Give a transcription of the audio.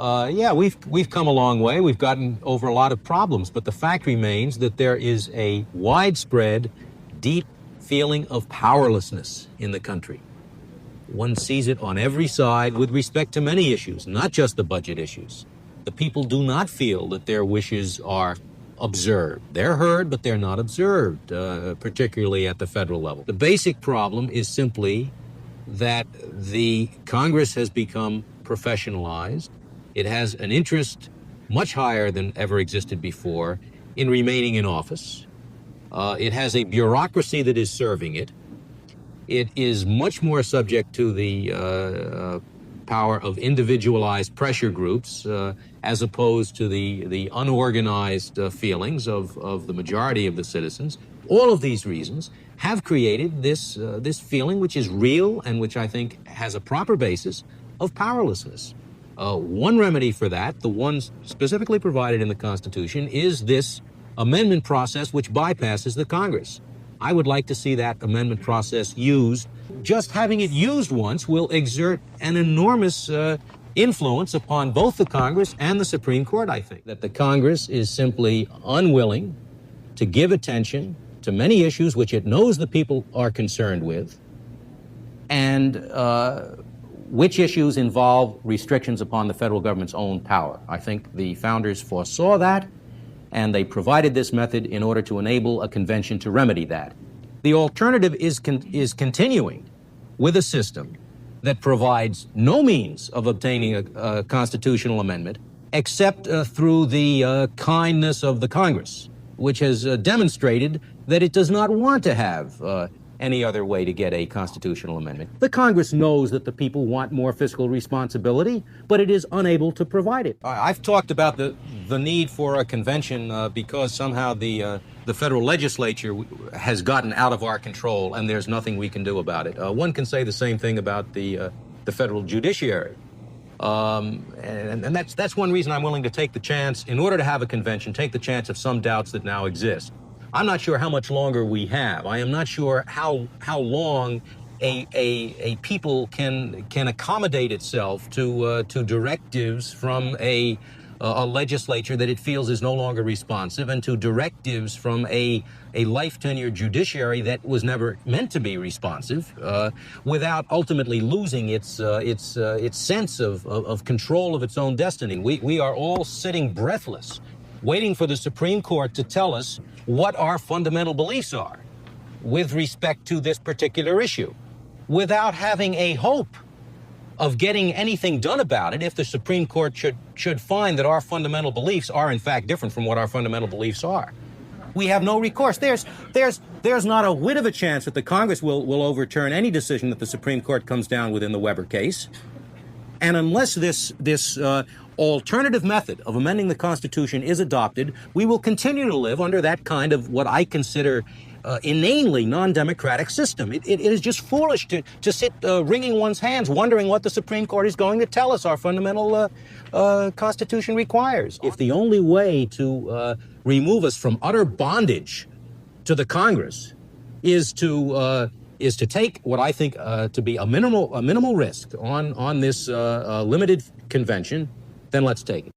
Yeah, we've come a long way. We've gotten over a lot of problems, but the fact remains that there is a widespread, deep feeling of powerlessness in the country. One sees it on every side with respect to many issues, not just the budget issues. The people do not feel that their wishes are observed. They're heard, but they're not observed, particularly at the federal level. The basic problem is simply that the Congress has become professionalized. It has an interest much higher than ever existed before in remaining in office. It has a bureaucracy that is serving it. It is much more subject to the power of individualized pressure groups as opposed to the unorganized feelings of the majority of the citizens. All of these reasons have created this feeling, which is real and which I think has a proper basis, of powerlessness. One remedy for that, the one specifically provided in the Constitution, is this amendment process which bypasses the Congress. I would like to see that amendment process used. Just having it used once will exert an enormous influence upon both the Congress and the Supreme Court, I think. That the Congress is simply unwilling to give attention to many issues which it knows the people are concerned with, and which issues involve restrictions upon the federal government's own power. I think the founders foresaw that, and they provided this method in order to enable a convention to remedy that. The alternative is continuing with a system that provides no means of obtaining a constitutional amendment except through the kindness of the Congress, which has demonstrated that it does not want to have any other way to get a constitutional amendment. The Congress knows that the people want more fiscal responsibility, but it is unable to provide it. I've talked about the need for a convention because somehow the federal legislature has gotten out of our control and there's nothing we can do about it. One can say the same thing about the federal judiciary. And that's one reason I'm willing to take the chance, in order to have a convention, take the chance of some doubts that now exist. I'm not sure how much longer we have. I am not sure how long a people can accommodate itself to directives from a legislature that it feels is no longer responsive, and to directives from a life-tenured judiciary that was never meant to be responsive, without ultimately losing its sense of control of its own destiny. We are all sitting breathless, waiting for the Supreme Court to tell us what our fundamental beliefs are with respect to this particular issue, without having a hope of getting anything done about it if the Supreme Court should find that our fundamental beliefs are in fact different from what our fundamental beliefs are. We have no recourse. There's not a whit of a chance that the Congress will overturn any decision that the Supreme Court comes down with in the Weber case. And unless this alternative method of amending the Constitution is adopted, we will continue to live under that kind of what I consider inanely non-democratic system. It is just foolish to sit wringing one's hands, wondering what the Supreme Court is going to tell us our fundamental Constitution requires. If the only way to remove us from utter bondage to the Congress is to take what I think to be a minimal risk on this limited convention, then let's take it.